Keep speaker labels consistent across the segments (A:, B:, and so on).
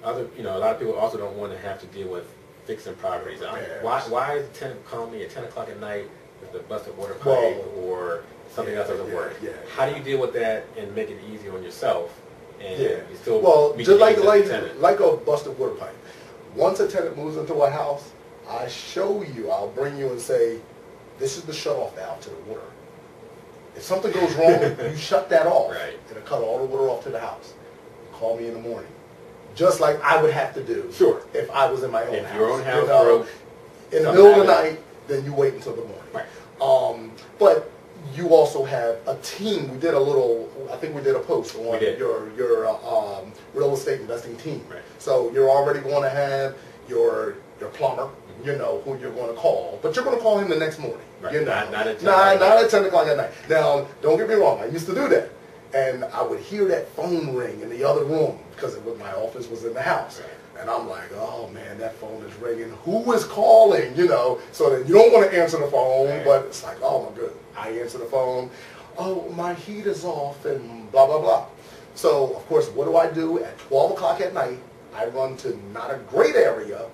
A: a lot of people also don't want to have to deal with fixing properties out.
B: Yeah.
A: Why is the tenant calling me at 10 o'clock at night with the busted water pipe or something else doesn't work?
B: Yeah.
A: How do you deal with that and make it easy on yourself? And you still meet
B: just
A: the needs of the tenant?
B: like a busted water pipe. Once a tenant moves into a house, I'll bring you and say, this is the shut-off valve to the water. If something goes wrong, you shut that off.
A: Right.
B: It'll cut all the water off to the house. Call me in the morning. Just like I would have to do if I was in my own house.
A: If your own house broke,
B: in the middle of the night, then you wait until the morning.
A: Right.
B: But you also have a team. We did I think we did a post on your real estate investing team.
A: Right.
B: So you're already going to have your plumber, who you're going to call, but you're going to call him the next morning.
A: Right. Not at
B: 10 o'clock at night. Now, don't get me wrong, I used to do that. And I would hear that phone ring in the other room because my office was in the house. Right. And I'm like, oh man, that phone is ringing. Who is calling? So that you don't want to answer the phone, but it's like, oh my goodness. I answer the phone. Oh, my heat is off and blah, blah, blah. So, of course, what do? At 12 o'clock at night, I run to not a great area,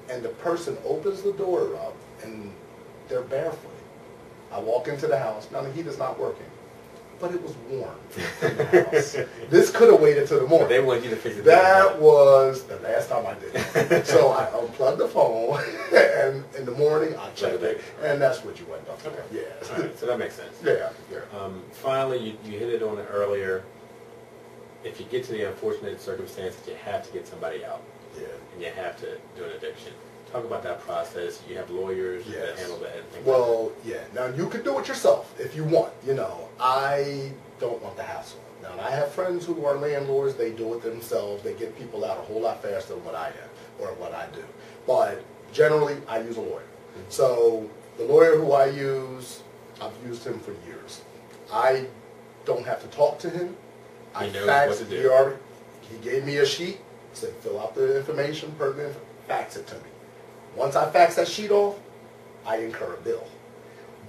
B: and the person opens the door up, and they're barefoot. I walk into the house. Now, the heat is not working, but it was warm in the house. This could have waited till the morning.
A: But they want you to fix it.
B: That was the last time I did it. So I unplugged the phone, and in the morning, I checked it, and that's what you went up to.
A: Okay.
B: Yeah.
A: All right, so that makes sense.
B: Yeah.
A: Finally, you hit it on it earlier. If you get to the unfortunate circumstance that you have to get somebody out, and you have to do an eviction, talk about that process. You have lawyers that handle that.
B: Well, now you can do it yourself if you want. I don't want the hassle. Now, I have friends who are landlords. They do it themselves. They get people out a whole lot faster than what I am or what I do. But generally, I use a lawyer. So the lawyer who I use, I've used him for years. I don't have to talk to him.
A: He knows what to do.
B: He gave me a sheet, said fill out the information, pertinent, fax it to me. Once I fax that sheet off, I incur a bill.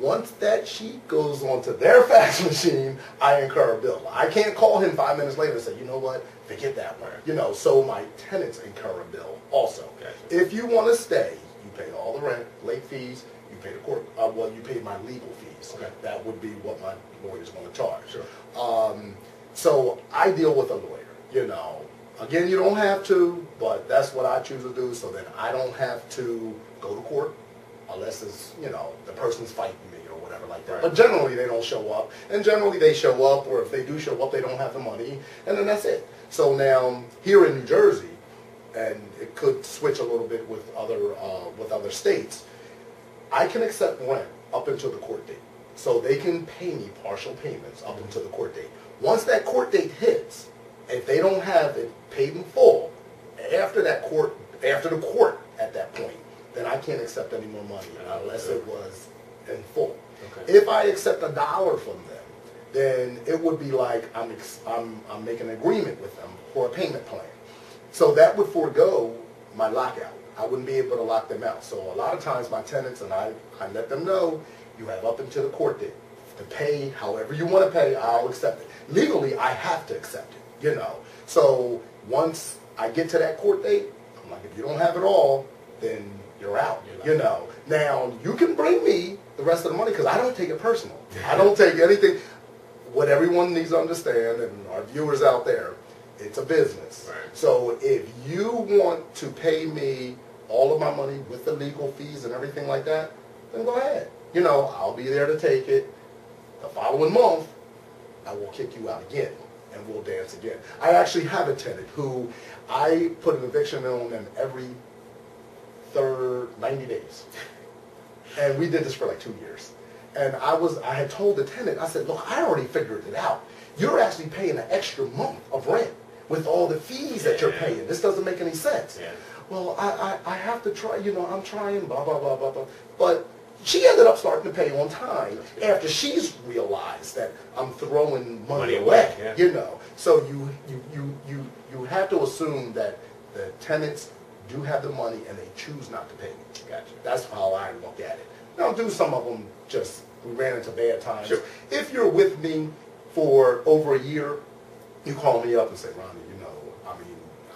B: Once that sheet goes onto their fax machine, I incur a bill. I can't call him 5 minutes later and say, you know what, forget that one. So my tenants incur a bill also.
A: Gotcha.
B: If you want to stay, you pay all the rent, late fees, you pay the court, you pay my legal fees.
A: Okay.
B: That would be what my lawyer's going to charge.
A: Sure.
B: So I deal with a lawyer, Again, you don't have to, but that's what I choose to do so that I don't have to go to court unless it's, the person's fighting me or whatever like that. Right. But generally they don't show up. And generally they show up, or if they do show up, they don't have the money. And then that's it. So now here in New Jersey, and it could switch a little bit with other states, I can accept rent up until the court date. So they can pay me partial payments up until the court date. Once that court date hits, if they don't have it paid in full, after the court at that point, then I can't accept any more money unless it was in full. Okay. If I accept $1 from them, then it would be like I'm making an agreement with them for a payment plan. So that would forego my lockout. I wouldn't be able to lock them out. So a lot of times my tenants, and I let them know, you have up until the court date to pay however you want to pay, I'll accept it. Legally, I have to accept it, So once I get to that court date, I'm like, if you don't have it all, then you're out, Now, you can bring me the rest of the money because I don't take it personal. I don't take anything. What everyone needs to understand, and our viewers out there, it's a business. Right. So if you want to pay me all of my money with the legal fees and everything like that, then go ahead. I'll be there to take it. The following month, I will kick you out again, and we'll dance again. I actually have a tenant who I put an eviction on them every 90 days. And we did this for like 2 years. And I had told the tenant, I said, look, I already figured it out. You're actually paying an extra month of rent with all the fees that you're paying. This doesn't make any sense. Yeah. Well, I have to try, I'm trying, blah, blah, blah, blah, blah. But she ended up starting to pay on time after she's realized that I'm throwing money away, So you have to assume that the tenants do have the money and they choose not to pay me. Gotcha. That's how I look at it. Now, some of them we ran into bad times. Sure. If you're with me for over a year, you call me up and say, Ronnie,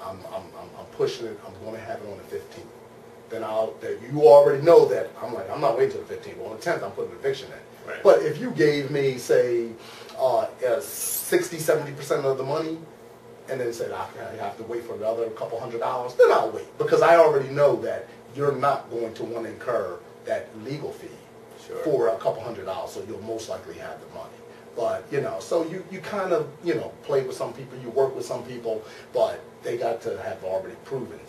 B: I'm pushing it. I'm going to have it on the 15th. Then you already know that I'm not waiting till the 15th. Well, on the 10th, I'm putting an eviction in.
A: Right.
B: But if you gave me, say, 60-70% of the money, and then said I have to wait for another couple $100, then I'll wait, because I already know that you're not going to want to incur that legal fee for a couple $100, so you'll most likely have the money. But, so you kind of, play with some people, you work with some people, but they got to have already proven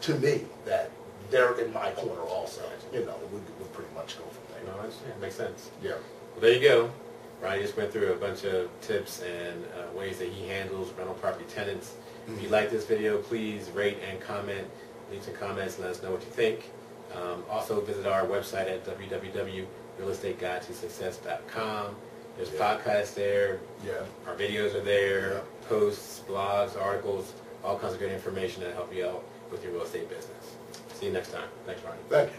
B: to me that they're in my corner also. We'll pretty much go from there.
A: No, I understand. Makes sense.
B: Yeah.
A: Well, there you go. Ryan just went through a bunch of tips and ways that he handles rental property tenants. Mm-hmm. If you like this video, please rate and comment. Leave some comments and let us know what you think. Also, visit our website at www.realestateguidetosuccess.com. There's podcasts there.
B: Yeah.
A: Our videos are there. Posts, blogs, articles, all kinds of great information that help you out with your real estate business. See you next time. Thanks, Ryan.
B: Thank you.